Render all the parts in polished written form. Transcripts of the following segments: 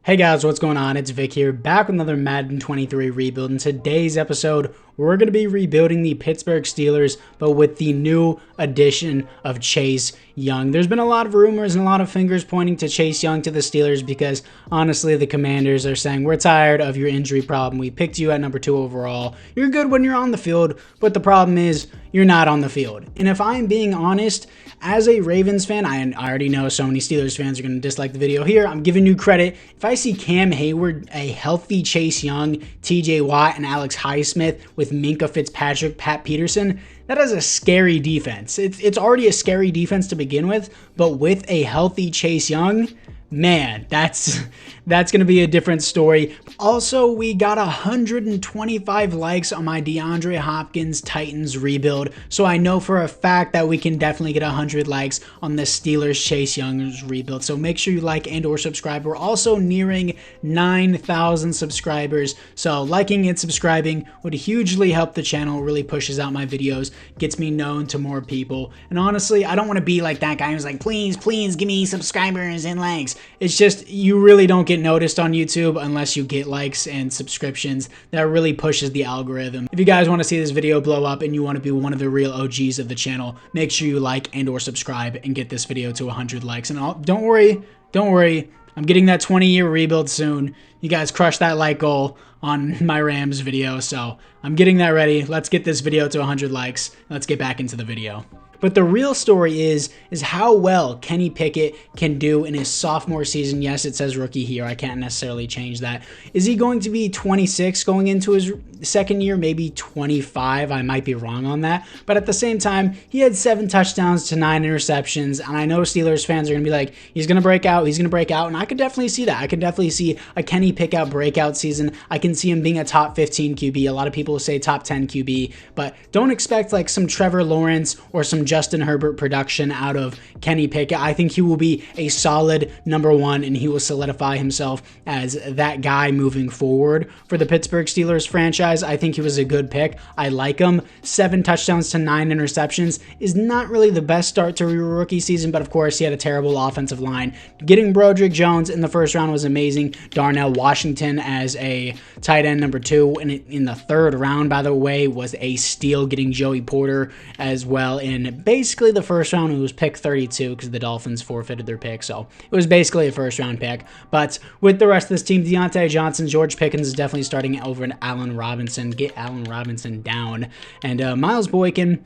Hey guys, what's going on? It's Vic here, back with another Madden 23 rebuild. In today's episode, we're going to be rebuilding the Pittsburgh Steelers, but with the new addition of Chase Young. There's been a lot of rumors and a lot of fingers pointing to Chase Young to the Steelers because, honestly, the Commanders are saying, we're tired of your injury problem. We picked you at number 2 overall. You're good when you're on the field, but the problem is you're not on the field. And if I'm being honest, as a Ravens fan, I already know so many Steelers fans are going to dislike the video here. I'm giving you credit. If I see Cam Hayward, a healthy Chase Young, TJ Watt, and Alex Highsmith with Minka Fitzpatrick, Pat Peterson, that is a scary defense. It's already a scary defense to begin with, but with a healthy Chase Young, man, that's going to be a different story. Also, we got 125 likes on my DeAndre Hopkins Titans rebuild, so I know for a fact that we can definitely get 100 likes on the Steelers Chase Young's rebuild. So make sure you like and or subscribe. We're also nearing 9,000 subscribers, so liking and subscribing would hugely help the channel. It really pushes out my videos, gets me known to more people. And honestly, I don't want to be like that guy who's like, please give me subscribers and likes. It's just, you really don't get noticed on YouTube unless you get likes and subscriptions. That really pushes the algorithm. If you guys want to see this video blow up and you want to be one of the real OGs of the channel, make sure you like and or subscribe and get this video to 100 likes. And don't worry, I'm getting that 20-year rebuild soon. You guys crushed that like goal on my Rams video, so I'm getting that ready. Let's get this video to 100 likes. Let's get back into the video. But the real story is how well Kenny Pickett can do in his sophomore season. Yes, it says rookie here. I can't necessarily change that. Is he going to be 26 going into his second year? Maybe 25. I might be wrong on that. But at the same time, he had 7 touchdowns to 9 interceptions. And I know Steelers fans are going to be like, he's going to break out. He's going to break out. And I could definitely see that. I could definitely see a Kenny Pickett breakout season. I can see him being a top 15 QB. A lot of people say top 10 QB. But don't expect like some Trevor Lawrence or some Justin Herbert production out of Kenny Pickett. I think he will be a solid number 1 and he will solidify himself as that guy moving forward for the Pittsburgh Steelers franchise. I think he was a good pick. I like him. 7 touchdowns to 9 interceptions is not really the best start to a rookie season, but of course he had a terrible offensive line. Getting Broderick Jones in the first round was amazing. Darnell Washington as a tight end number 2 and in the 3rd round, by the way, was a steal, getting Joey Porter as well in basically the first round. It was pick 32 because the Dolphins forfeited their pick, so it was basically a first round pick. But with the rest of this team, Deontay Johnson, George Pickens is definitely starting over in Allen Robinson. Get Allen Robinson down. And Miles Boykin,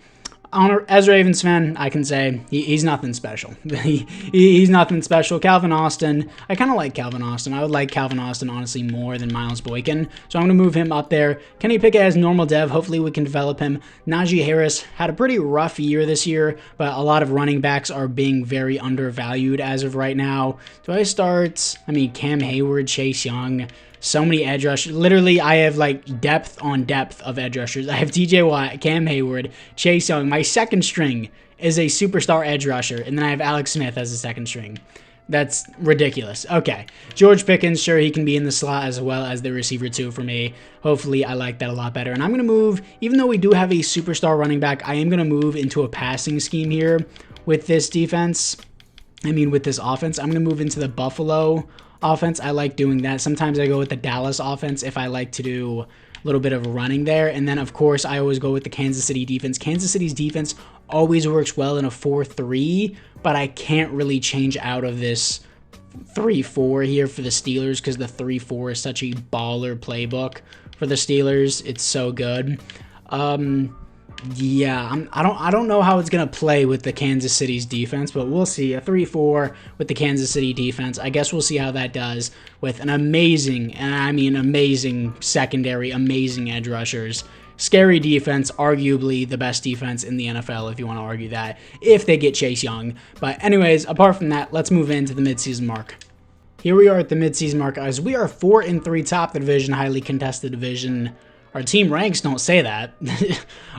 as a Ravens fan, I can say he's nothing special. He's nothing special. Calvin Austin, I kind of like Calvin Austin. I would like Calvin Austin, honestly, more than Miles Boykin. So I'm going to move him up there. Kenny Pickett has normal dev. Hopefully we can develop him. Najee Harris had a pretty rough year this year, but a lot of running backs are being very undervalued as of right now. Do I start, Cam Hayward, Chase Young, so many edge rushers. Literally, I have like depth on depth of edge rushers. I have TJ Watt, Cam Hayward, Chase Young. My second string is a superstar edge rusher, and then I have Alex Smith as a second string. That's ridiculous. Okay, George Pickens, sure, he can be in the slot as well as the receiver too for me. Hopefully, I like that a lot better. And I'm going to move, even though we do have a superstar running back, I am going to move into a passing scheme here with this defense. With this offense. I'm going to move into the Buffalo offense. I like doing that. Sometimes I go with the Dallas offense if I like to do a little bit of running there. And then, of course, I always go with the Kansas City defense. Kansas City's defense always works well in a 4-3, but I can't really change out of this 3-4 here for the Steelers because the 3-4 is such a baller playbook for the Steelers. It's so good. Yeah, I don't know how it's going to play with the Kansas City's defense, but we'll see. A 3-4 with the Kansas City defense. I guess we'll see how that does with an amazing, and I mean amazing secondary, amazing edge rushers. Scary defense, arguably the best defense in the NFL if you want to argue that, if they get Chase Young. But anyways, apart from that, let's move into the midseason mark. Here we are at the midseason mark, guys. We are 4-3 top the division, highly contested division. Our team ranks don't say that.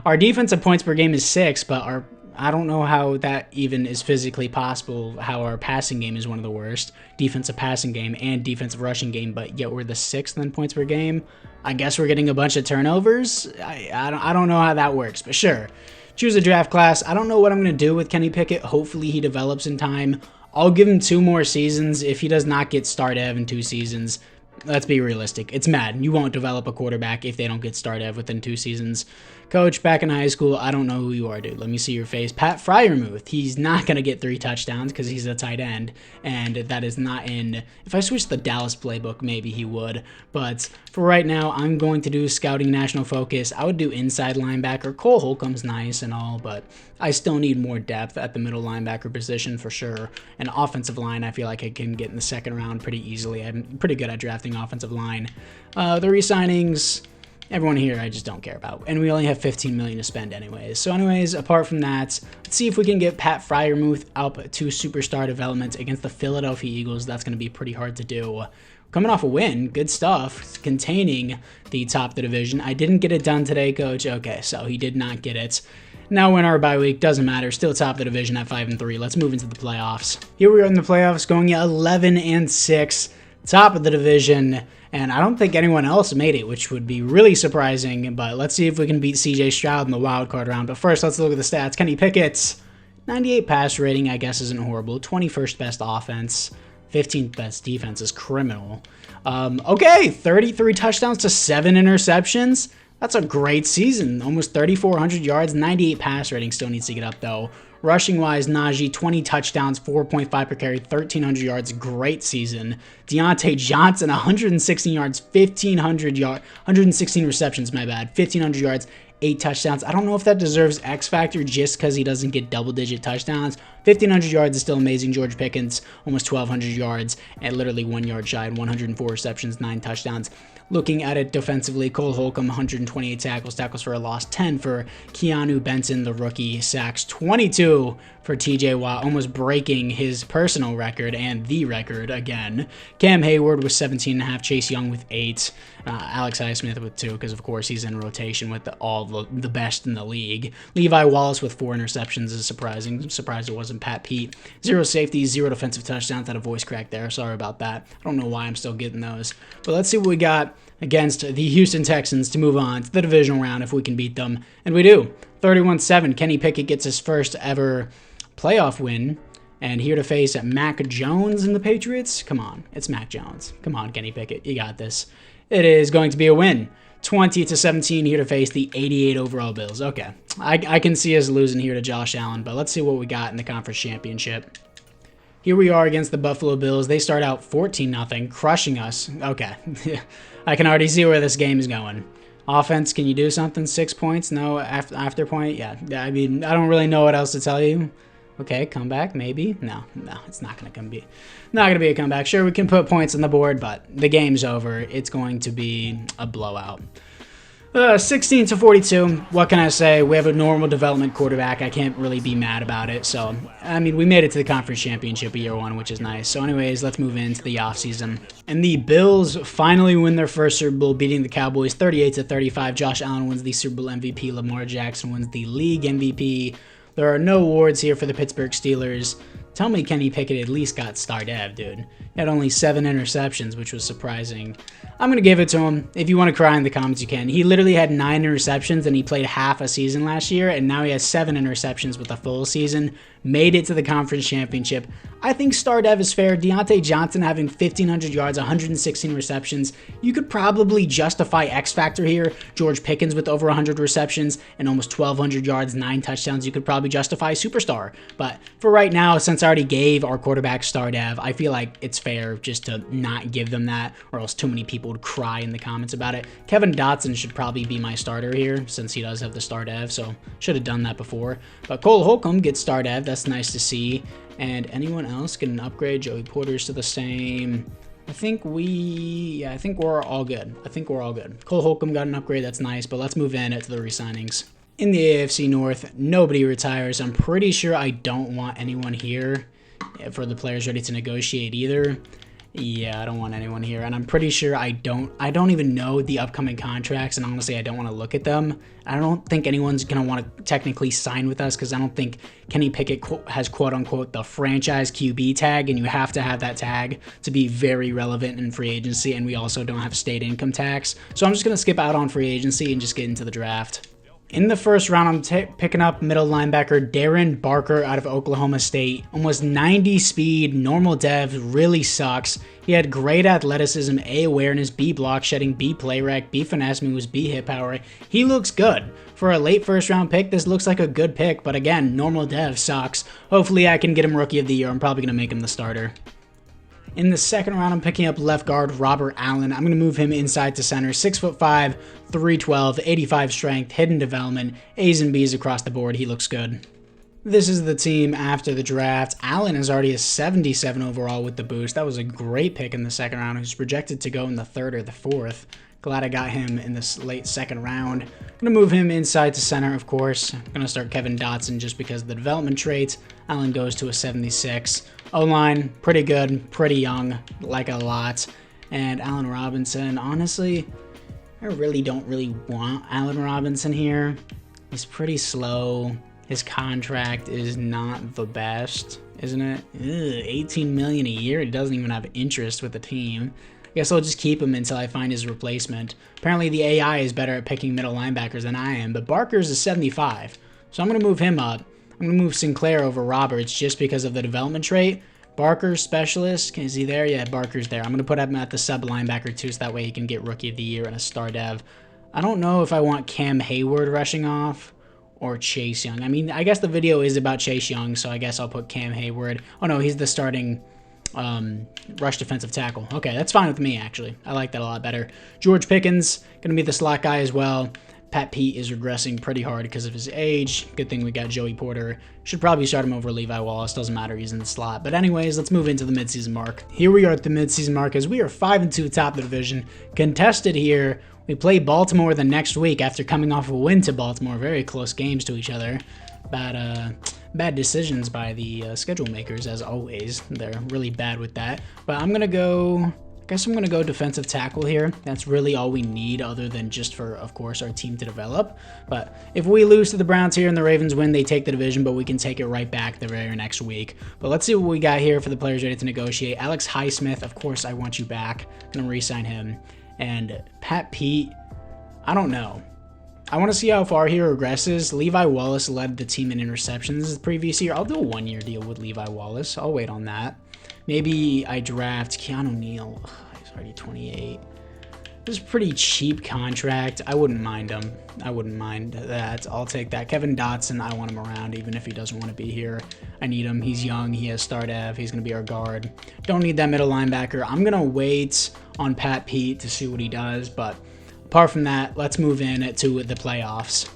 Our defensive points per game is 6, but I don't know how that even is physically possible, how our passing game is one of the worst. Defensive passing game and defensive rushing game, but yet we're the 6th in points per game. I guess we're getting a bunch of turnovers. I don't know how that works, but sure. Choose a draft class. I don't know what I'm going to do with Kenny Pickett. Hopefully he develops in time. I'll give him 2 more seasons. If he does not get start ev in 2 seasons, let's be realistic. It's Madden. You won't develop a quarterback if they don't get start ev within 2 seasons. Coach, back in high school, I don't know who you are, dude. Let me see your face. Pat Freiermuth. He's not going to get 3 touchdowns because he's a tight end, and that is not in... If I switch the Dallas playbook, maybe he would. But for right now, I'm going to do scouting national focus. I would do inside linebacker. Cole Holcomb's nice and all, but I still need more depth at the middle linebacker position for sure. And offensive line, I feel like I can get in the second round pretty easily. I'm pretty good at drafting offensive line. The re-signings... Everyone here I just don't care about, and we only have $15 million to spend anyways. So anyways, apart from that, let's see if we can get Pat Freiermuth up to superstar development against the Philadelphia Eagles. That's going to be pretty hard to do. Coming off a win, good stuff, containing the top of the division. I didn't get it done today, Coach. Okay, so he did not get it. Now in our bye week, doesn't matter, still top of the division at 5-3. Let's move into the playoffs. Here we are in the playoffs, going 11-6, top of the division. And I don't think anyone else made it, which would be really surprising. But let's see if we can beat CJ Stroud in the wild card round. But first, let's look at the stats. Kenny Pickett's 98 pass rating, I guess, isn't horrible. 21st best offense. 15th best defense is criminal. Okay, 33 touchdowns to 7 interceptions. That's a great season. Almost 3,400 yards, 98 pass rating. Still needs to get up, though. Rushing-wise, Najee, 20 touchdowns, 4.5 per carry, 1,300 yards. Great season. Deontay Johnson, 116 yards, 116 receptions, my bad. 1,500 yards, 8 touchdowns. I don't know if that deserves X Factor just because he doesn't get double-digit touchdowns. 1,500 yards is still amazing. George Pickens, almost 1,200 yards, and literally 1 yard shy, 104 receptions, 9 touchdowns. Looking at it defensively, Cole Holcomb, 128 tackles for a loss, 10 for Keanu Benson, the rookie, sacks, 22 for TJ Watt, almost breaking his personal record and the record again. Cam Hayward with 17.5, Chase Young with 8, Alex Highsmith with 2, because of course he's in rotation with all the best in the league. Levi Wallace with 4 interceptions is surprising. I'm surprised it wasn't Pat Pete. 0 safeties, 0 defensive touchdowns. Had a voice crack there. Sorry about that. I don't know why I'm still getting those. But let's see what we got against the Houston Texans to move on to the divisional round if we can beat them. And we do. 31-7. Kenny Pickett gets his first ever playoff win. And here to face Mac Jones and the Patriots. Come on. It's Mac Jones. Come on, Kenny Pickett. You got this. It is going to be a win. 20-17 here to face the 88 overall Bills. Okay. I can see us losing here to Josh Allen, but let's see what we got in the conference championship. Here we are against the Buffalo Bills. They start out 14-0, crushing us. Okay. I can already see where this game is going. Offense, can you do something? 6 points? No, after point? Yeah. I mean, I don't really know what else to tell you. Okay, comeback, maybe? No, it's not going to be a comeback. Sure, we can put points on the board, but the game's over. It's going to be a blowout. 16-42. What can I say? We have a normal development quarterback. I can't really be mad about it. So, I mean, we made it to the conference championship year 1, which is nice. So, anyways, let's move into the offseason. And the Bills finally win their first Super Bowl, beating the Cowboys 38-35. Josh Allen wins the Super Bowl MVP. Lamar Jackson wins the league MVP. There are no awards here for the Pittsburgh Steelers. Tell me Kenny Pickett at least got star dev, dude. He had only 7 interceptions, which was surprising. I'm going to give it to him. If you want to cry in the comments, you can. He literally had 9 interceptions, and he played half a season last year, and now he has 7 interceptions with a full season. Made it to the conference championship. I think star dev is fair. Deontay Johnson having 1,500 yards, 116 receptions. You could probably justify X Factor here. George Pickens with over 100 receptions and almost 1,200 yards, 9 touchdowns. You could probably justify superstar. But for right now, since I already gave our quarterback star dev, I feel like it's fair just to not give them that, or else too many people would cry in the comments about it. Kevin Dotson should probably be my starter here, since he does have the star dev, so should have done that before. But Cole Holcomb gets star dev. That's nice to see. And anyone else get an upgrade? Joey Porter's to the same. I think we're all good. Cole Holcomb got an upgrade. That's nice. But let's move in to the re-signings. In the AFC North, nobody retires. I'm pretty sure I don't want anyone here for the players ready to negotiate either. Yeah, I don't want anyone here, and I'm pretty sure I don't even know the upcoming contracts, and honestly, I don't want to look at them. I don't think anyone's going to want to technically sign with us, because I don't think Kenny Pickett has quote-unquote the franchise QB tag, and you have to have that tag to be very relevant in free agency, and we also don't have state income tax. So I'm just going to skip out on free agency and just get into the draft. In the first round, I'm picking up middle linebacker Darren Barker out of Oklahoma State. Almost 90 speed, normal dev, really sucks. He had great athleticism, A awareness, B block shedding, B play rec, B finesse moves, B hit power. He looks good. For a late first round pick, this looks like a good pick, but again, normal dev sucks. Hopefully I can get him rookie of the year. I'm probably going to make him the starter. In the second round, I'm picking up left guard Robert Allen. I'm going to move him inside to center. 6'5", 312, 85 strength, hidden development, A's and B's across the board. He looks good. This is the team after the draft. Allen is already a 77 overall with the boost. That was a great pick in the second round. He was projected to go in the third or the fourth. Glad I got him in this late second round. Gonna move him inside to center, of course. Gonna start Kevin Dotson just because of the development traits. Allen goes to a 76. O-line, pretty good, pretty young, like a lot. And Allen Robinson, honestly, I don't really want Allen Robinson here. He's pretty slow. His contract is not the best, isn't it? Ugh, $18 million a year. He doesn't even have interest with the team. I guess I'll just keep him until I find his replacement. Apparently the AI is better at picking middle linebackers than I am, but Barker's a 75. So I'm going to move him up. I'm going to move Sinclair over Roberts just because of the development trait. Barker, specialist. Is he there? Yeah, Barker's there. I'm going to put him at the sub linebacker too, so that way he can get rookie of the year and a star dev. I don't know if I want Cam Hayward rushing off or Chase Young. I mean, I guess the video is about Chase Young, so I guess I'll put Cam Hayward. Oh no, he's the starting rush defensive tackle. Okay, that's fine with me, actually. I like that a lot better. George Pickens, going to be the slot guy as well. Pat Pete is regressing pretty hard because of his age. Good thing we got Joey Porter. Should probably start him over Levi Wallace. Doesn't matter, he's in the slot. But anyways, let's move into the midseason mark. Here we are at the midseason mark as we are 5-2 top of the division. Contested here. We play Baltimore the next week after coming off a win to Baltimore. Very close games to each other. Bad decisions by the schedule makers, as always. They're really bad with that. But I'm going to go... I guess I'm going to go defensive tackle here. That's really all we need other than just for, of course, our team to develop. But if we lose to the Browns here and the Ravens win, they take the division, but we can take it right back the very next week. But let's see what we got here for the players ready to negotiate. Alex Highsmith, of course, I want you back. Going to re-sign him. And Pat Pete, I don't know. I want to see how far he regresses. Levi Wallace led the team in interceptions the previous year. I'll do a one-year deal with Levi Wallace. I'll wait on that. Maybe I draft Keanu Neal. Ugh, he's already 28. This is a pretty cheap contract. I wouldn't mind him. I wouldn't mind that. I'll take that. Kevin Dotson, I want him around even if he doesn't want to be here. I need him. He's young. He has star dev. He's going to be our guard. Don't need that middle linebacker. I'm going to wait on Pat Pete to see what he does. But apart from that, let's move in to the playoffs.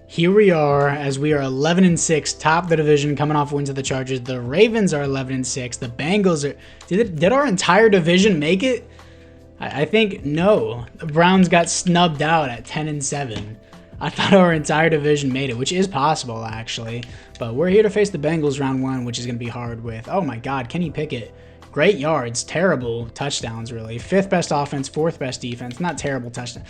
Here we are, as we are 11-6, top of the division, coming off wins of the Chargers. The Ravens are 11-6. The Bengals are... Did our entire division make it? I think no. The Browns got snubbed out at 10-7. I thought our entire division made it, which is possible, actually. But we're here to face the Bengals round 1, which is going to be hard with... Oh my god, Kenny Pickett. Great yards, terrible touchdowns, really. 5th best offense, 4th best defense. Not terrible touchdown.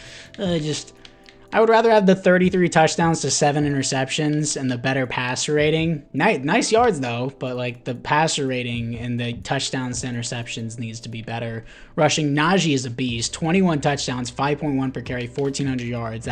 I would rather have the 33 touchdowns to 7 interceptions and the better passer rating. Nice yards, though, but like the passer rating and the touchdowns to interceptions needs to be better. Rushing, Najee is a beast. 21 touchdowns, 5.1 per carry, 1,400 yards.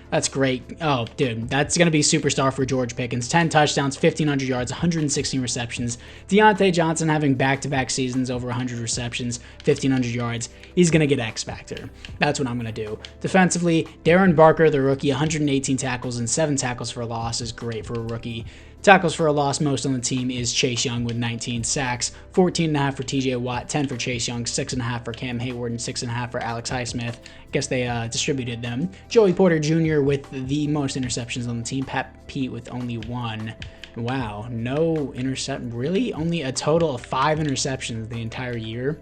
That's great. Oh, dude, that's going to be superstar for George Pickens. 10 touchdowns, 1,500 yards, 116 receptions. Deontay Johnson having back-to-back seasons over 100 receptions, 1,500 yards. He's going to get X Factor. That's what I'm going to do. Defensively, Darren Barker, the rookie, 118 tackles and 7 tackles for a loss is great for a rookie. Tackles for a loss most on the team is Chase Young with 19 sacks, 14.5 for TJ Watt, 10 for Chase Young, 6.5 for Cam Hayward, and 6.5 for Alex Highsmith. I guess they distributed them. Joey Porter Jr. with the most interceptions on the team, Pat Pete with only 1. Wow, no intercept, really? Only a total of 5 interceptions the entire year?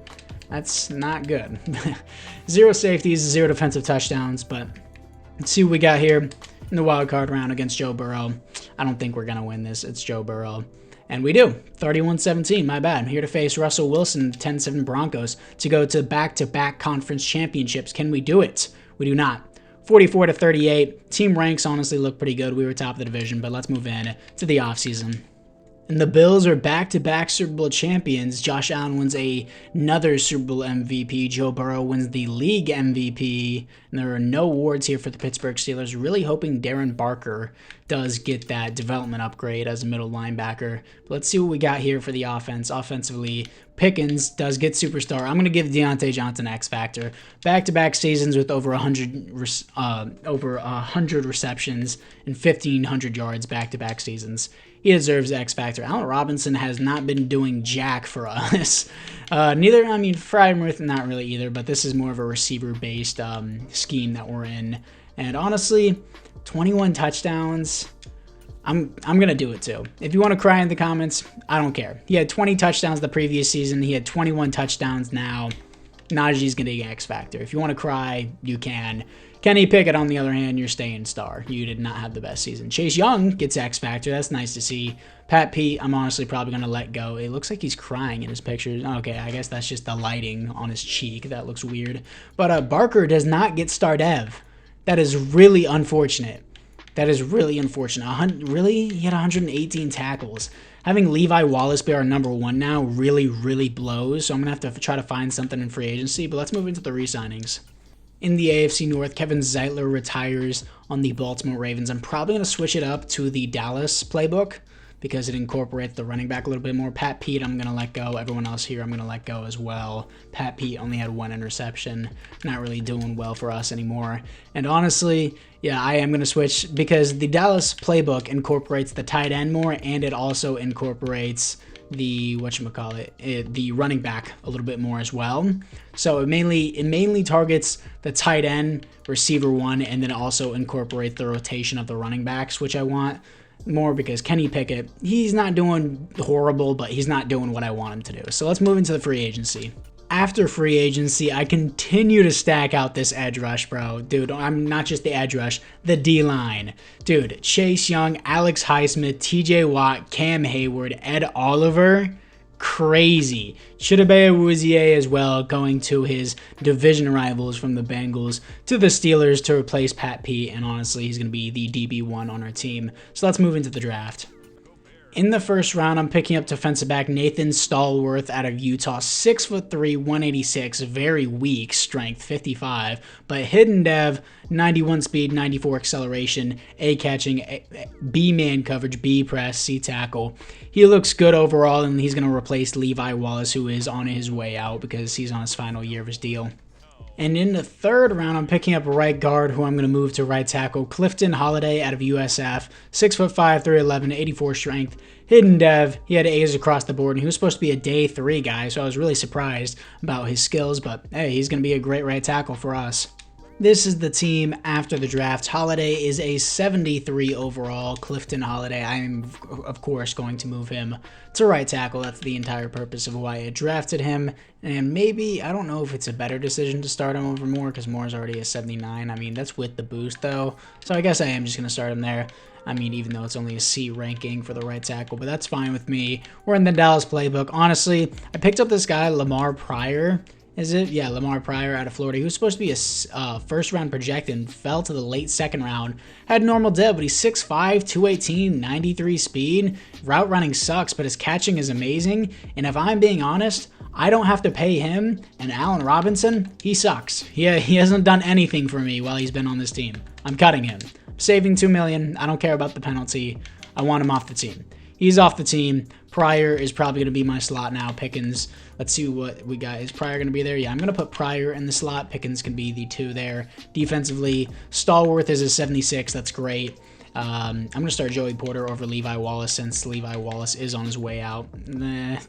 That's not good. 0 safeties, 0 defensive touchdowns, but let's see what we got here in the wild card round against Joe Burrow. I don't think we're going to win this. It's Joe Burrow. And we do. 31-17, my bad. Here to face Russell Wilson, 10-7 Broncos, to go to back-to-back conference championships. Can we do it? We do not. 44-38. Team ranks honestly look pretty good. We were top of the division, but let's move in to the offseason. And the Bills are back-to-back Super Bowl champions. Josh Allen wins another Super Bowl MVP. Joe Burrow wins the league MVP. And there are no awards here for the Pittsburgh Steelers. Really hoping Darren Barker does get that development upgrade as a middle linebacker. But let's see what we got here for the offense. Offensively, Pickens does get superstar. I'm going to give Deontay Johnson X Factor. Back-to-back seasons with over 100 receptions and 1,500 yards back-to-back seasons. He deserves X Factor. Allen Robinson has not been doing jack for us. Freiermuth, not really either, but this is more of a receiver-based scheme that we're in. And honestly, 21 touchdowns, I'm going to do it too. If you want to cry in the comments, I don't care. He had 20 touchdowns the previous season. He had 21 touchdowns now. Najee's going to get X Factor. If you want to cry, you can. Kenny Pickett, on the other hand, you're staying star. You did not have the best season. Chase Young gets X Factor. That's nice to see. Pat Pete, I'm honestly probably going to let go. It looks like he's crying in his pictures. Okay, I guess that's just the lighting on his cheek. That looks weird. But Barker does not get star dev. That is really unfortunate. That is really unfortunate. Really? He had 118 tackles. Having Levi Wallace be our number one now really, really blows. So I'm going to have to try to find something in free agency. But let's move into the re-signings. In the AFC North, Kevin Zeitler retires on the Baltimore Ravens. I'm probably going to switch it up to the Dallas playbook because it incorporates the running back a little bit more. Pat Pete, I'm going to let go. Everyone else here, I'm going to let go as well. Pat Pete only had 1 interception. Not really doing well for us anymore. And honestly, yeah, I am going to switch because the Dallas playbook incorporates the tight end more, and it also incorporates the the running back a little bit more as well. So it mainly targets the tight end, receiver one, and then also incorporates the rotation of the running backs, which I want more because Kenny Pickett, he's not doing horrible, but he's not doing what I want him to do. So let's move into the free agency. After free agency, I continue to stack out this edge rush, bro. Dude, I'm not just the edge rush, the D-line. Dude, Chase Young, Alex Highsmith, TJ Watt, Cam Hayward, Ed Oliver. Crazy. Chidobe Awuzie as well, going to his division rivals from the Bengals to the Steelers to replace Pat Pete. And honestly, he's going to be the DB1 on our team. So let's move into the draft. In the first round, I'm picking up defensive back Nathan Stallworth out of Utah. 6'3", 186, very weak, strength 55, but hidden dev, 91 speed, 94 acceleration, A catching, B man coverage, B press, C tackle. He looks good overall, and he's going to replace Levi Wallace, who is on his way out because he's on his final year of his deal. And in the third round, I'm picking up a right guard who I'm going to move to right tackle. Clifton Holiday out of USF. 6'5", 311, 84 strength. Hidden dev. He had A's across the board, and he was supposed to be a day 3 guy, so I was really surprised about his skills. But hey, he's going to be a great right tackle for us. This is the team after the draft. Holiday is a 73 overall. Clifton Holiday, I am, of course, going to move him to right tackle. That's the entire purpose of why I drafted him. And maybe, I don't know if it's a better decision to start him over Moore, because Moore's already a 79. I mean, that's with the boost, though. So I guess I am just going to start him there. I mean, even though it's only a C ranking for the right tackle, but that's fine with me. We're in the Dallas playbook. Honestly, I picked up this guy, Lamar Pryor. Is it? Yeah, Lamar Pryor out of Florida. He was supposed to be a first-round projected and fell to the late second round. Had normal dev, but he's 6'5", 218, 93 speed. Route running sucks, but his catching is amazing. And if I'm being honest, I don't have to pay him. And Allen Robinson, he sucks. He hasn't done anything for me while he's been on this team. I'm cutting him. Saving $2 million. I don't care about the penalty. I want him off the team. He's off the team. Pryor is probably going to be my slot now. Pickens, let's see what we got. Is Pryor going to be there? Yeah, I'm going to put Pryor in the slot. Pickens can be the 2 there. Defensively, Stallworth is a 76. That's great. I'm going to start Joey Porter over Levi Wallace since Levi Wallace is on his way out.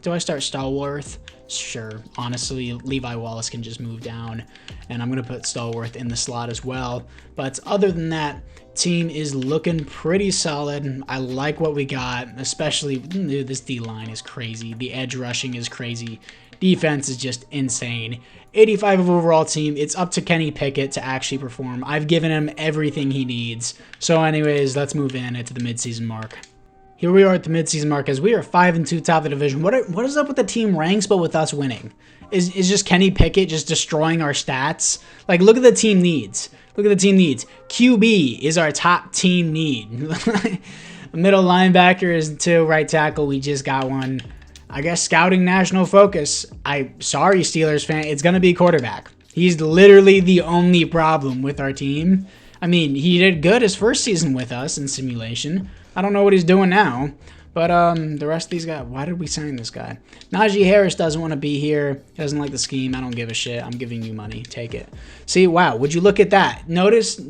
Do I start Stallworth? Sure. Honestly, Levi Wallace can just move down. And I'm going to put Stallworth in the slot as well. But other than that, team is looking pretty solid. I like what we got, especially this D-line is crazy. The edge rushing is crazy. Defense is just insane. 85 of overall team. It's up to Kenny Pickett to actually perform. I've given him everything he needs. So anyways, let's move into the midseason mark. Here we are at the midseason mark as we are 5-2 top of the division. What is up with the team ranks but with us winning? Is just Kenny Pickett just destroying our stats? Like, look at the team needs. Look at the team needs. QB is our top team need. middle linebacker is 2. Right tackle, we just got one. I guess scouting national focus. Sorry, Steelers fan. It's going to be quarterback. He's literally the only problem with our team. I mean, he did good his first season with us in simulation. I don't know what he's doing now. But the rest of these guys, why did we sign this guy? Najee Harris doesn't want to be here. He doesn't like the scheme. I don't give a shit. I'm giving you money. Take it. See, wow, would you look at that?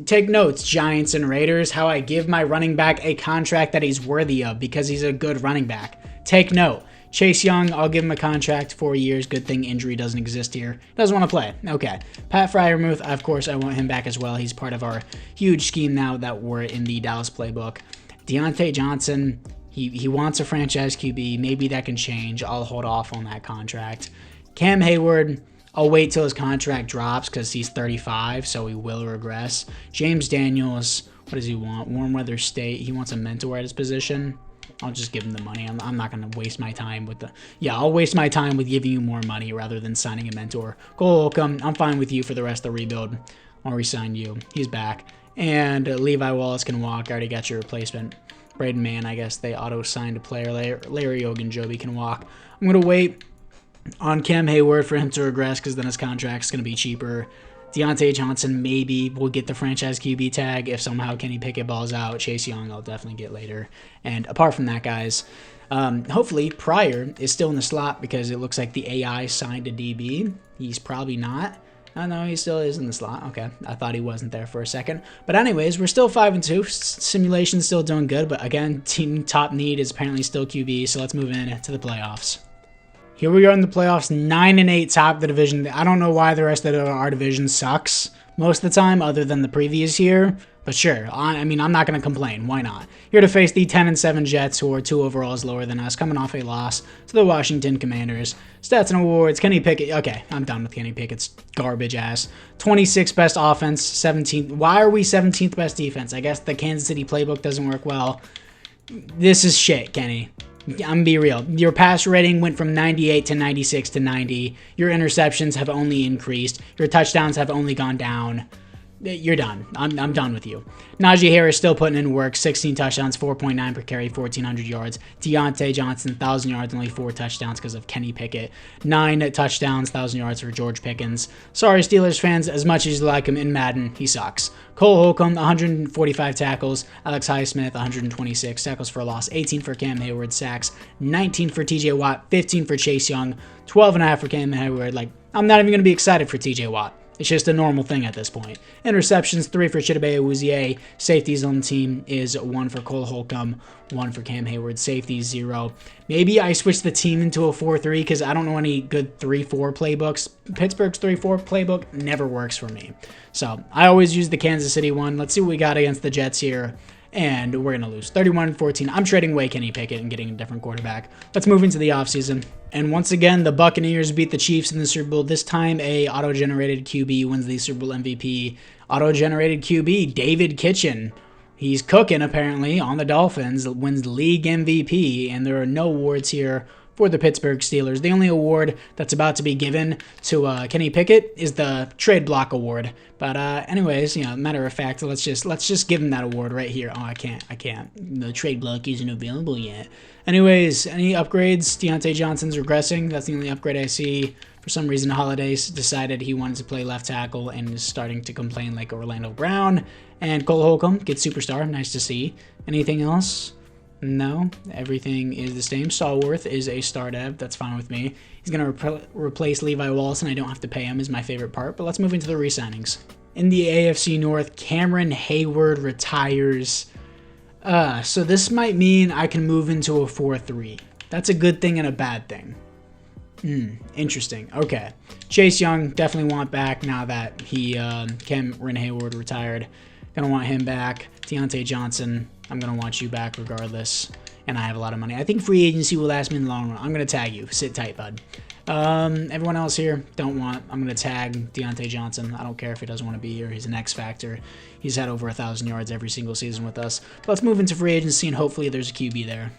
Take notes, Giants and Raiders, how I give my running back a contract that he's worthy of because he's a good running back. Take note. Chase Young, I'll give him a contract, 4 years. Good thing injury doesn't exist here. Doesn't want to play. Okay. Pat Freiermuth, of course, I want him back as well. He's part of our huge scheme now that we're in the Dallas playbook. Deontay Johnson, he wants a franchise QB. Maybe that can change. I'll hold off on that contract. Cam Hayward, I'll wait till his contract drops because he's 35, so he will regress. James Daniels, what does he want? Warm Weather State. He wants a mentor at his position. I'll just give him the money. I'm not going to waste my time with the... Yeah, I'll waste my time with giving you more money rather than signing a mentor. Cole Holcomb, I'm fine with you for the rest of the rebuild. I'll resign you. He's back. And Levi Wallace can walk. I already got your replacement. Braden Mann, I guess they auto-signed a player. Larry Ogunjobi can walk. I'm going to wait on Cam Hayward for him to regress because then his contract's going to be cheaper. Deontay Johnson maybe will get the franchise QB tag if somehow Kenny Pickett balls out. Chase Young I'll definitely get later. And apart from that, guys, hopefully Pryor is still in the slot because it looks like the AI signed a DB. He's probably not. Oh, no, he still is in the slot. Okay, I thought he wasn't there for a second. But anyways, we're still 5-2. Simulation's still doing good. But again, team top need is apparently still QB. So let's move in to the playoffs. Here we are in the playoffs, 9-8 top the division. I don't know why the rest of our division sucks most of the time other than the previous year. But sure, I mean, I'm not going to complain. Why not? Here to face the 10-7 Jets, who are 2 overalls lower than us, coming off a loss to the Washington Commanders. Stats and awards, Kenny Pickett. Okay, I'm done with Kenny Pickett's garbage ass. 26th best offense, 17th. Why are we 17th best defense? I guess the Kansas City playbook doesn't work well. This is shit, Kenny. I'm gonna be real. Your pass rating went from 98 to 96 to 90. Your interceptions have only increased. Your touchdowns have only gone down. You're done. I'm done with you. Najee Harris still putting in work. 16 touchdowns, 4.9 per carry, 1,400 yards. Deontay Johnson, 1,000 yards, only 4 touchdowns because of Kenny Pickett. 9 touchdowns, 1,000 yards for George Pickens. Sorry, Steelers fans, as much as you like him in Madden, he sucks. Cole Holcomb, 145 tackles. Alex Highsmith, 126 tackles for a loss. 18 for Cam Hayward, sacks. 19 for TJ Watt, 15 for Chase Young. 12.5 for Cam Hayward. Like, I'm not even going to be excited for TJ Watt. It's just a normal thing at this point. Interceptions, 3 for Chidobe Awuzie. Safeties on the team is 1 for Cole Holcomb, 1 for Cam Hayward. Safeties, 0. Maybe I switch the team into a 4-3 because I don't know any good 3-4 playbooks. Pittsburgh's 3-4 playbook never works for me. So I always use the Kansas City one. Let's see what we got against the Jets here. And we're going to lose 31-14. I'm trading away Kenny Pickett and getting a different quarterback. Let's move into the offseason. And once again, the Buccaneers beat the Chiefs in the Super Bowl. This time, a auto-generated QB wins the Super Bowl MVP. Auto-generated QB, David Kitchen. He's cooking, apparently, on the Dolphins. Wins league MVP. And there are no awards here for the Pittsburgh Steelers. The only award that's about to be given to Kenny Pickett is the Trade Block Award. But anyways, you know, matter of fact, let's just give him that award right here. Oh, I can't. The Trade Block isn't available yet. Anyways, any upgrades? Deontay Johnson's regressing. That's the only upgrade I see. For some reason, Hollidays decided he wanted to play left tackle and is starting to complain like Orlando Brown. And Cole Holcomb gets superstar. Nice to see. Anything else? No, everything is the same. Stallworth is a star dev. That's fine with me. He's going to replace Levi Wallace, and I don't have to pay him is my favorite part. But let's move into the re-signings. In the AFC North, Cameron Hayward retires. So this might mean I can move into a 4-3. That's a good thing and a bad thing. Interesting. Okay. Chase Young, definitely want back now that Cameron Hayward retired. Gonna want him back. Deontay Johnson, I'm going to want you back regardless. And I have a lot of money. I think free agency will last me in the long run. I'm going to tag you. Sit tight, bud. Everyone else here, don't want. I'm going to tag Deontay Johnson. I don't care if he doesn't want to be here. He's an X factor. He's had over 1,000 yards every single season with us. But let's move into free agency, and hopefully there's a QB there.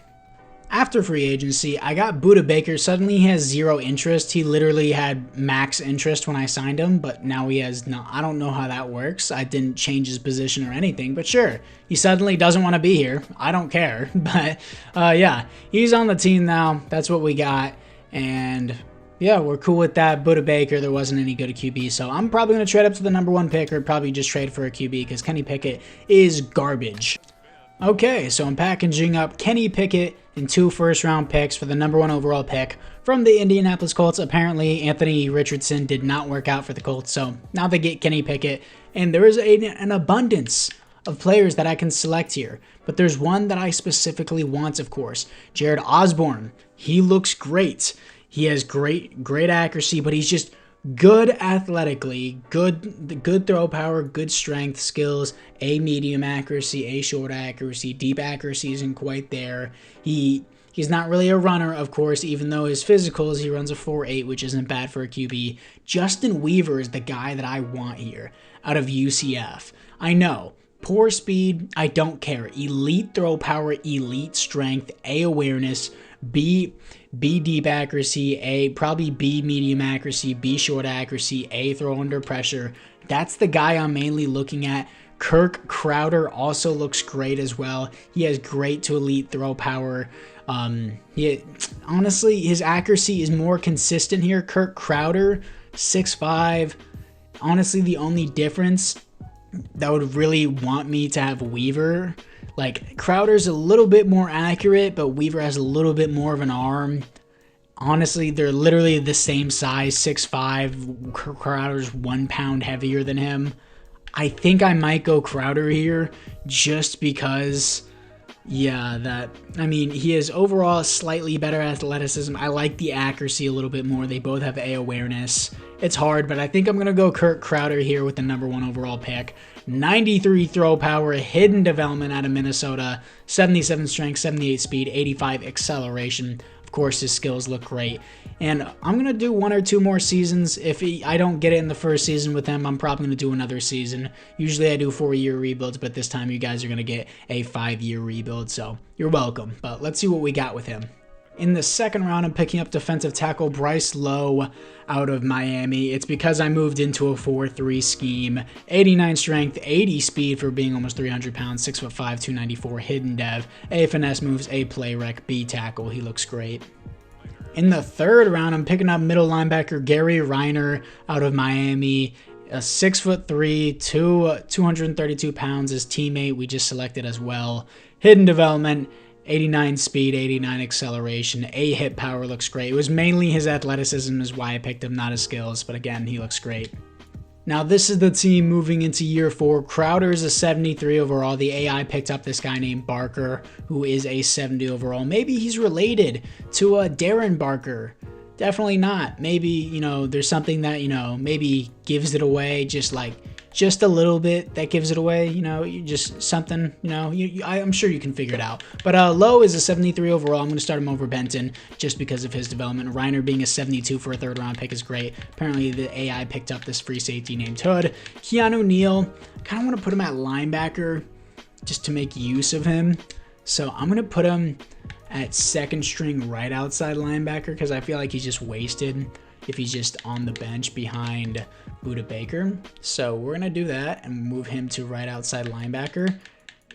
After free agency, I got Budda Baker. Suddenly he has zero interest. He literally had max interest when I signed him, but now he has no. I don't know how that works. I didn't change his position or anything, but sure. He suddenly doesn't want to be here. I don't care. But yeah, he's on the team now. That's what we got. And yeah, we're cool with that. Budda Baker, there wasn't any good QB, so I'm probably going to trade up to the #1 pick or probably just trade for a QB because Kenny Pickett is garbage. Okay, so I'm packaging up Kenny Pickett and 2 first-round picks for the #1 overall pick from the Indianapolis Colts. Apparently, Anthony Richardson did not work out for the Colts, so now they get Kenny Pickett. And there is an abundance of players that I can select here, but there's one that I specifically want, of course. Jared Osborne. He looks great. He has great accuracy, but he's just good athletically, good throw power, good strength, skills, a medium accuracy, a short accuracy, deep accuracy isn't quite there. He's not really a runner, of course, even though his physicals, he runs a 4.8, which isn't bad for a QB. Justin Weaver is the guy that I want here out of UCF. I know, poor speed, I don't care. Elite throw power, elite strength, A awareness, B deep accuracy, probably B medium accuracy, B short accuracy, A throw under pressure. That's the guy I'm mainly looking at. Kirk Crowder also looks great as well. He has great to elite throw power. Honestly, his accuracy is more consistent here. Kirk Crowder, 6'5". Honestly, the only difference that would really want me to have Weaver, like Crowder's a little bit more accurate, but Weaver has a little bit more of an arm. Honestly, they're literally the same size, 6'5". Crowder's 1 pound heavier than him. I think I might go Crowder here just because, yeah, he is overall slightly better athleticism. I like the accuracy a little bit more. They both have A awareness. It's hard, but I think I'm going to go Kirk Crowder here with the #1 overall pick. 93 throw power, hidden development out of Minnesota, 77 strength, 78 speed, 85 acceleration. Of course, his skills look great. And I'm going to do 1 or 2 more seasons. If I don't get it in the first season with him, I'm probably going to do another season. Usually I do 4-year rebuilds, but this time you guys are going to get a 5-year rebuild. So you're welcome. But let's see what we got with him. In the second round, I'm picking up defensive tackle Bryce Lowe out of Miami. It's because I moved into a 4-3 scheme. 89 strength, 80 speed for being almost 300 pounds, 6'5", 294, hidden dev, A finesse moves, A play rec, B tackle. He looks great. In the third round, I'm picking up middle linebacker Gary Reiner out of Miami. 6'3", 232 pounds. His teammate we just selected as well. Hidden development, 89 speed, 89 acceleration, A hit power looks great. It was mainly his athleticism is why I picked him, not his skills, but again, he looks great. Now this is the team moving into year 4. Crowder is a 73 overall. The AI picked up this guy named Barker, who is a 70 overall. Maybe he's related to Darren Barker. Definitely not. Maybe, there's something that, maybe gives it away, just a little bit that gives it away, just something, I'm sure you can figure it out. But Lowe is a 73 overall. I'm going to start him over Benton just because of his development. Reiner being a 72 for a 3rd round pick is great. Apparently the AI picked up this free safety named Hood. Keanu Neal, I kind of want to put him at linebacker just to make use of him. So I'm going to put him at 2nd string right outside linebacker because I feel like he's just wasted if he's just on the bench behind Budda Baker. So we're going to do that and move him to right outside linebacker.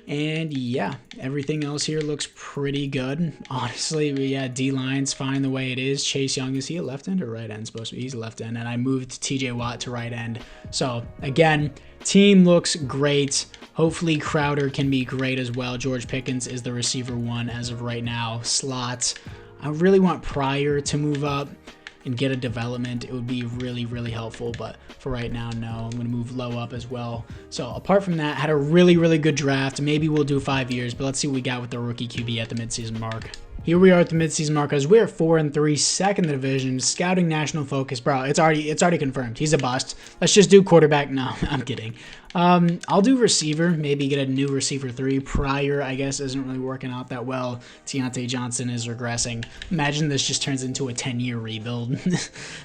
And yeah, everything else here looks pretty good. Honestly, yeah, D-line's fine the way it is. Chase Young, is he a left end or right end? Supposed to be, he's a left end. And I moved TJ Watt to right end. So again, team looks great. Hopefully Crowder can be great as well. George Pickens is the receiver 1 as of right now. Slot, I really want Pryor to move up and get a development. It would be really, really helpful, but for right now, no. I'm going to move Low up as well. So apart from that, had a really, really good draft. Maybe we'll do 5 years, but let's see what we got with the rookie QB at the midseason mark. Here we are at the midseason mark as we're 4-3, second in the division, scouting national focus. Bro, it's already confirmed. He's a bust. Let's just do quarterback. No, I'm kidding. I'll do receiver, maybe get a new receiver 3. Pryor, I guess, isn't really working out that well. Deontay Johnson is regressing. Imagine this just turns into a 10-year rebuild.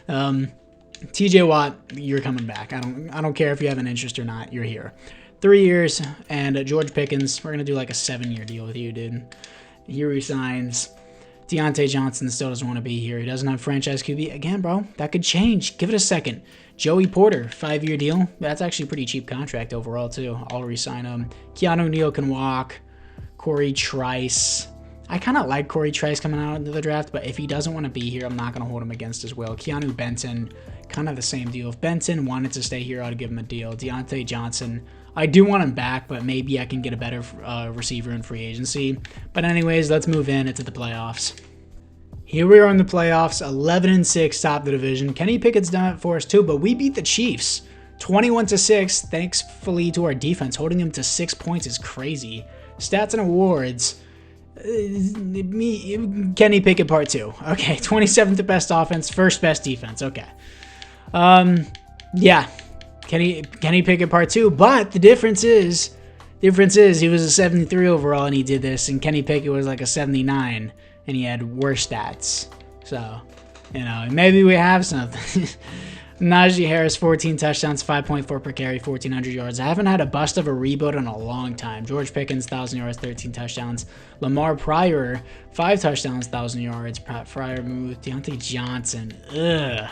TJ Watt, you're coming back. I don't care if you have an interest or not. You're here. 3 years, and George Pickens, we're going to do like a 7-year deal with you, dude. He resigns. Deontay Johnson still doesn't want to be here. He doesn't have franchise QB. Again, bro, that could change. Give it a second. Joey Porter, 5-year deal. That's actually a pretty cheap contract overall, too. I'll re-sign him. Keanu Neal can walk. Corey Trice. I kind of like Corey Trice coming out into the draft, but if he doesn't want to be here, I'm not going to hold him against his will. Keanu Benton, kind of the same deal. If Benton wanted to stay here, I'd give him a deal. Deontay Johnson, I do want him back, but maybe I can get a better receiver in free agency. But anyways, let's move into the playoffs. Here we are in the playoffs, 11-6, top of the division. Kenny Pickett's done it for us too, but we beat the Chiefs 21-6, thankfully to our defense. Holding them to 6 points is crazy. Stats and awards. Kenny Pickett part 2. Okay, 27th best offense, first best defense. Okay. Yeah. Kenny Pickett part 2, but the difference is he was a 73 overall and he did this, and Kenny Pickett was like a 79 and he had worse stats. So, you know, maybe we have something. Najee Harris, 14 touchdowns, 5.4 per carry, 1,400 yards. I haven't had a bust of a rebuild in a long time. George Pickens, 1,000 yards, 13 touchdowns. Lamar Pryor, 5 touchdowns, 1,000 yards. Pat Fryer moved. Deontay Johnson, ugh.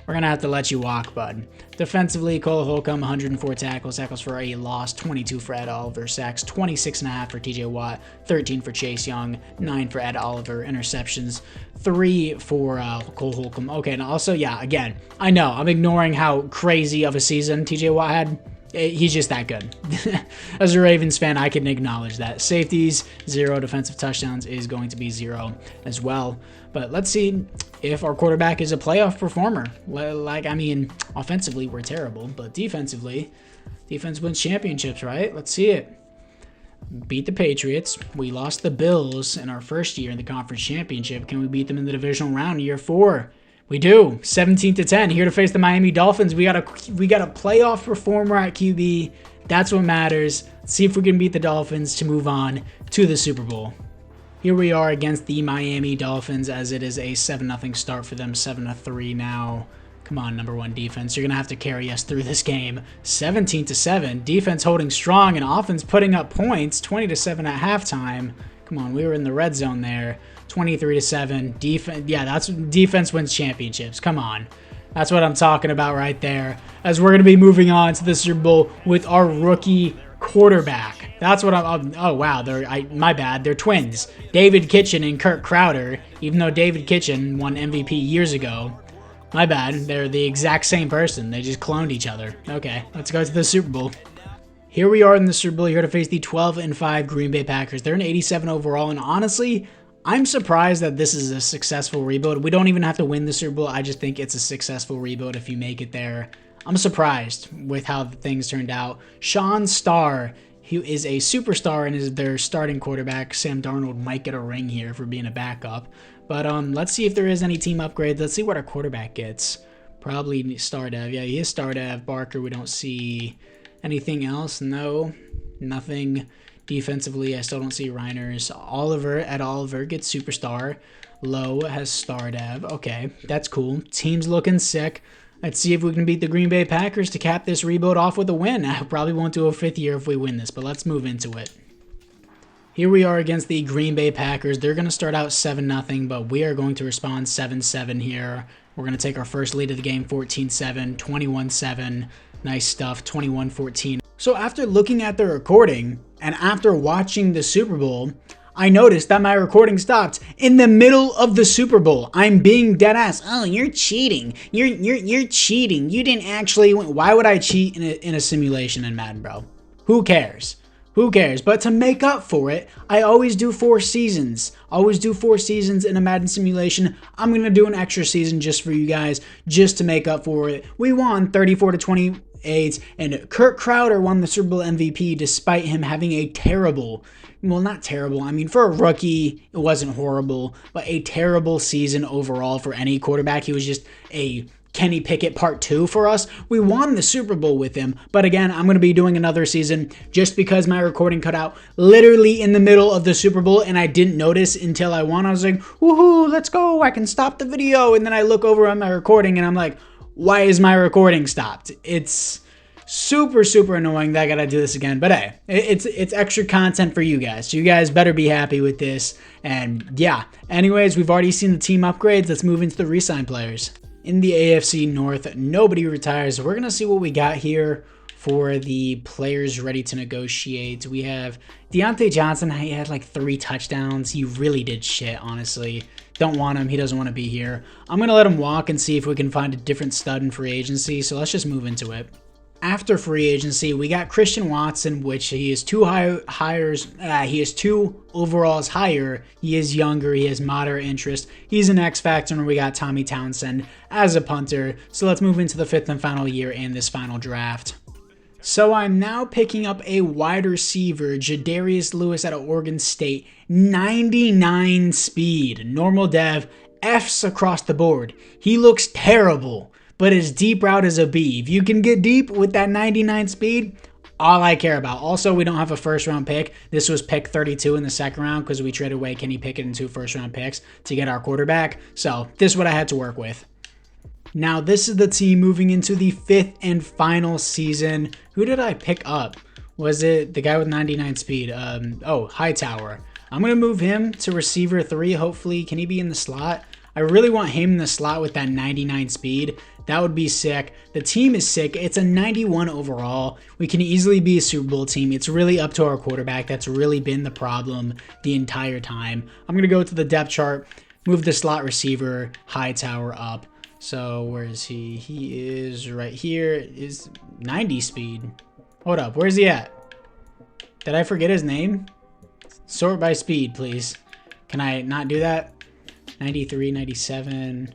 We're going to have to let you walk, bud. Defensively, Cole Holcomb, 104 tackles. Tackles for a loss, 22 for Ed Oliver. Sacks, 26.5 for TJ Watt. 13 for Chase Young. 9 for Ed Oliver. Interceptions, 3 for Cole Holcomb. Okay, and also, yeah, again, I know, I'm ignoring how crazy of a season TJ Watt had. He's just that good. As a Ravens fan, I can acknowledge that. Safeties, 0. Defensive touchdowns is going to be 0 as well. But let's see if our quarterback is a playoff performer. Like, I mean, offensively, we're terrible. But defensively, defense wins championships, right? Let's see it. Beat the Patriots. We lost the Bills in our first year in the conference championship. Can we beat them in the divisional round year 4? We do. 17-10. Here to face the Miami Dolphins. We got a playoff performer at QB. That's what matters. Let's see if we can beat the Dolphins to move on to the Super Bowl. Here we are against the Miami Dolphins, as it is a 7-0 start for them. 7-3 now. Come on, number 1 defense. You're going to have to carry us through this game. 17-7. Defense holding strong and offense putting up points. 20-7 at halftime. Come on, we were in the red zone there. 23-7. Defense, yeah, that's defense wins championships. Come on. That's what I'm talking about right there. As we're going to be moving on to the Super Bowl with our rookie quarterback. That's what I'm. Oh wow, my bad. They're twins. David Kitchen and Kirk Crowder. Even though David Kitchen won MVP years ago. My bad. They're the exact same person. They just cloned each other. Okay, let's go to the Super Bowl. Here we are in the Super Bowl. Here to face the 12-5 Green Bay Packers. They're an 87 overall, and honestly, I'm surprised that this is a successful rebuild. We don't even have to win the Super Bowl. I just think it's a successful rebuild if you make it there. I'm surprised with how things turned out. Sean Starr, who is a superstar and is their starting quarterback. Sam Darnold might get a ring here for being a backup. But let's see if there is any team upgrades. Let's see what our quarterback gets. Probably Star Dev. Yeah, he is Star Dev. Barker, we don't see anything else. No, nothing. Defensively, I still don't see Reiners. Ed Oliver gets superstar. Lowe has Star Dev. Okay, that's cool. Team's looking sick. Let's see if we can beat the Green Bay Packers to cap this rebuild off with a win. I probably won't do a 5th year if we win this, but let's move into it. Here we are against the Green Bay Packers. They're going to start out 7-0, but we are going to respond 7-7 here. We're going to take our first lead of the game, 14-7, 21-7. Nice stuff, 21-14. So after looking at the recording and after watching the Super Bowl, I noticed that my recording stopped in the middle of the Super Bowl. I'm being dead ass. Oh, you're cheating. You're cheating. You didn't actually win. Why would I cheat in a simulation in Madden, bro? Who cares? Who cares? But to make up for it, I always do 4 seasons. Always do 4 seasons in a Madden simulation. I'm going to do an extra season just for you guys, just to make up for it. We won 34-28, and Kirk Crowder won the Super Bowl MVP despite him having a terrible, well, not terrible. I mean, for a rookie, it wasn't horrible, but a terrible season overall for any quarterback. He was just a Kenny Pickett part 2 for us. We won the Super Bowl with him, but again, I'm going to be doing another season just because my recording cut out literally in the middle of the Super Bowl, and I didn't notice until I won. I was like, woohoo, let's go, I can stop the video, and then I look over at my recording, and I'm like, why is my recording stopped? It's Super, super annoying that I gotta do this again. But hey, it's extra content for you guys. So you guys better be happy with this. And yeah, anyways, we've already seen the team upgrades. Let's move into the re-sign players. In the AFC North, nobody retires. We're gonna see what we got here for the players ready to negotiate. We have Deontay Johnson. He had like 3 touchdowns. He really did shit, honestly. Don't want him. He doesn't want to be here. I'm going to let him walk and see if we can find a different stud in free agency. So let's just move into it. After free agency, we got Christian Watson, which he is 2 he is 2 overalls higher. He is younger. He has moderate interest. He's an X factor, and we got Tommy Townsend as a punter. So let's move into the 5th and final year in this final draft. So I'm now picking up a wide receiver, Jadarius Lewis out of Oregon State, 99 speed, normal dev, F's across the board. He looks terrible, but his deep route is a B. If you can get deep with that 99 speed, all I care about. Also, we don't have a first round pick. This was pick 32 in the 2nd round because we traded away Kenny Pickett and 2 first round picks to get our quarterback. So this is what I had to work with. Now, this is the team moving into the 5th and final season. Who did I pick up? Was it the guy with 99 speed? Hightower. I'm going to move him to receiver 3, hopefully. Can he be in the slot? I really want him in the slot with that 99 speed. That would be sick. The team is sick. It's a 91 overall. We can easily be a Super Bowl team. It's really up to our quarterback. That's really been the problem the entire time. I'm going to go to the depth chart, move the slot receiver, Hightower up. So where is he? He is right here. Is 90 speed. Hold up. Where's he at? Did I forget his name? Sort by speed, please. Can I not do that? 93, 97.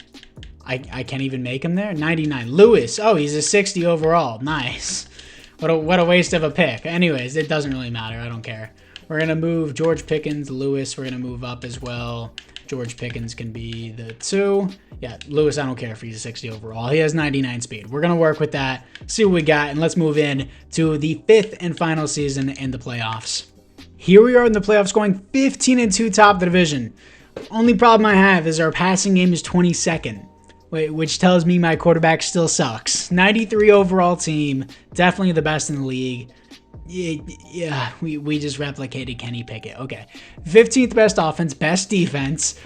I can't even make him there. 99. Lewis. Oh, he's a 60 overall. Nice. What a waste of a pick. Anyways, it doesn't really matter. I don't care. We're going to move George Pickens, Lewis. We're going to move up as well. George Pickens can be the 2. Yeah, Lewis, I don't care if he's a 60 overall. He has 99 speed. We're going to work with that, see what we got, and let's move in to the 5th and final season in the playoffs. Here we are in the playoffs going 15-2 top of the division. Only problem I have is our passing game is 22nd, which tells me my quarterback still sucks. 93 overall team, definitely the best in the league. Yeah, we just replicated Kenny Pickett. Okay. 15th best offense, best defense,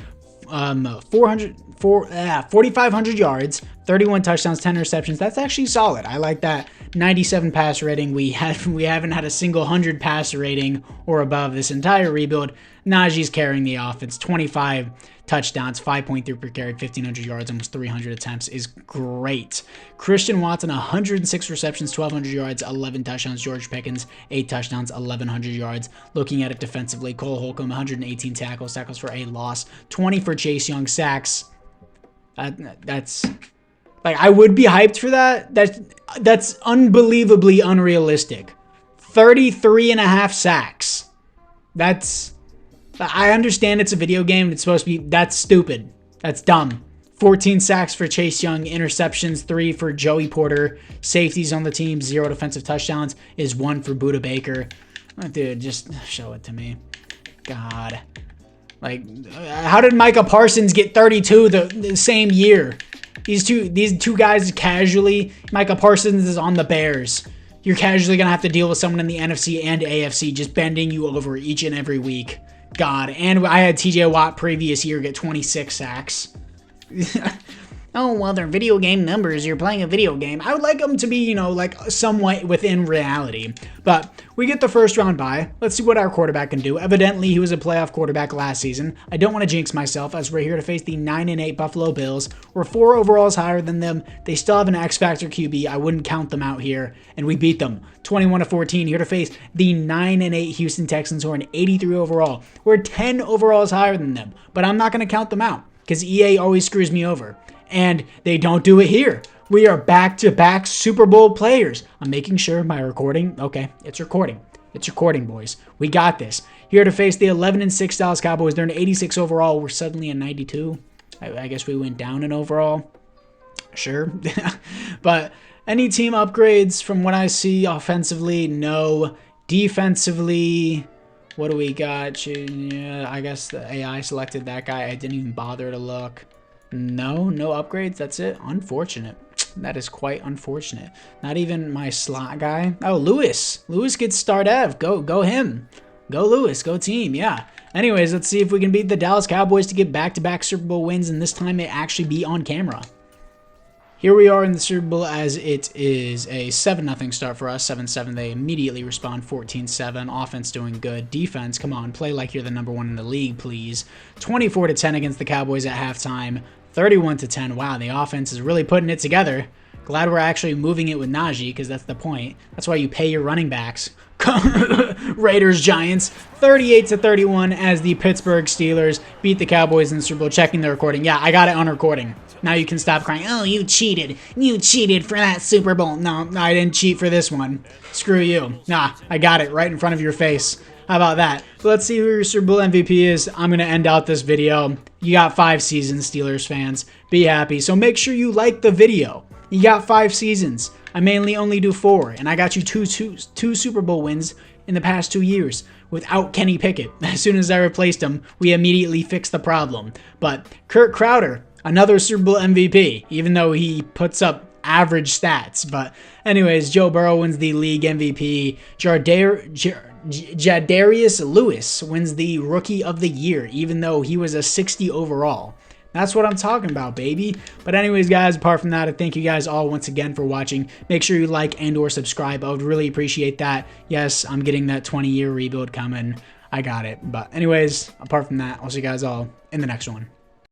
4,500 yards, 31 touchdowns, 10 receptions. That's actually solid. I like that. 97 pass rating. We haven't had a single 100 pass rating or above this entire rebuild. Najee's carrying the offense. 25 touchdowns, 5.3 per carry, 1,500 yards, almost 300 attempts is great. Christian Watson, 106 receptions, 1,200 yards, 11 touchdowns. George Pickens, 8 touchdowns, 1,100 yards. Looking at it defensively, Cole Holcomb, 118 tackles for a loss, 20 for Chase Young sacks. That's like, I would be hyped for that. That's unbelievably unrealistic. 33.5 sacks. I understand it's a video game. It's supposed to be, that's stupid. That's dumb. 14 sacks for Chase Young, interceptions 3 for Joey Porter, safeties on the team, 0 defensive touchdowns is 1 for Budda Baker. Oh, dude, just show it to me. God. Like, how did Micah Parsons get 32 the same year? These two guys casually, Micah Parsons is on the Bears. You're casually going to have to deal with someone in the NFC and AFC just bending you over each and every week. God. And I had TJ Watt previous year get 26 sacks. Oh, well, they're video game numbers. You're playing a video game. I would like them to be, you know, like somewhat within reality. But we get the first round bye. Let's see what our quarterback can do. Evidently, he was a playoff quarterback last season. I don't want to jinx myself as we're here to face the 9-8 Buffalo Bills. We're 4 overalls higher than them. They still have an X Factor QB. I wouldn't count them out here. And we beat them 21-14 here to face the 9-8 Houston Texans who are an 83 overall. We're 10 overalls higher than them. But I'm not going to count them out because EA always screws me over. And they don't do it here. We are back-to-back Super Bowl players. I'm making sure my recording, okay, it's recording. It's recording, boys. We got this. Here to face the 11-6 Dallas Cowboys. They're an 86 overall. We're suddenly a 92. I guess we went down in overall. Sure. But any team upgrades from what I see offensively? No. Defensively, what do we got? Yeah, I guess the AI selected that guy. I didn't even bother to look. No upgrades. That's it. Unfortunate. That is quite unfortunate. Not even my slot guy. Oh, Lewis. Lewis gets start Ev. Go him. Go Lewis. Go team. Yeah. Anyways, let's see if we can beat the Dallas Cowboys to get back-to-back Super Bowl wins, and this time it actually be on camera. Here we are in the Super Bowl as it is a 7-0 start for us. 7-7. They immediately respond 14-7. Offense doing good. Defense, come on, play like you're the number one in the league, please. 24-10 against the Cowboys at halftime. 31-10. Wow, the offense is really putting it together. Glad we're actually moving it with Najee, because that's the point. That's why you pay your running backs. Raiders, Giants, 38-31 as the Pittsburgh Steelers beat the Cowboys in the Super Bowl. Checking the recording. Yeah, I got it on recording. Now you can stop crying. Oh, you cheated. You cheated for that Super Bowl. No, I didn't cheat for this one. Screw you. Nah, I got it right in front of your face. How about that? But let's see who your Super Bowl MVP is. I'm going to end out this video. You got 5 seasons, Steelers fans. Be happy. So make sure you like the video. You got 5 seasons. I mainly only do 4, and I got you two Super Bowl wins in the past 2 years without Kenny Pickett. As soon as I replaced him, we immediately fixed the problem. But Kurt Crowder, another Super Bowl MVP, even though he puts up average stats. But anyways, Joe Burrow wins the league MVP. Jadarius Lewis wins the Rookie of the Year, even though he was a 60 overall. That's what I'm talking about, baby. But anyways, guys, apart from that, I thank you guys all once again for watching. Make sure you like and or subscribe. I would really appreciate that. Yes, I'm getting that 20-year rebuild coming. I got it. But anyways, apart from that, I'll see you guys all in the next one.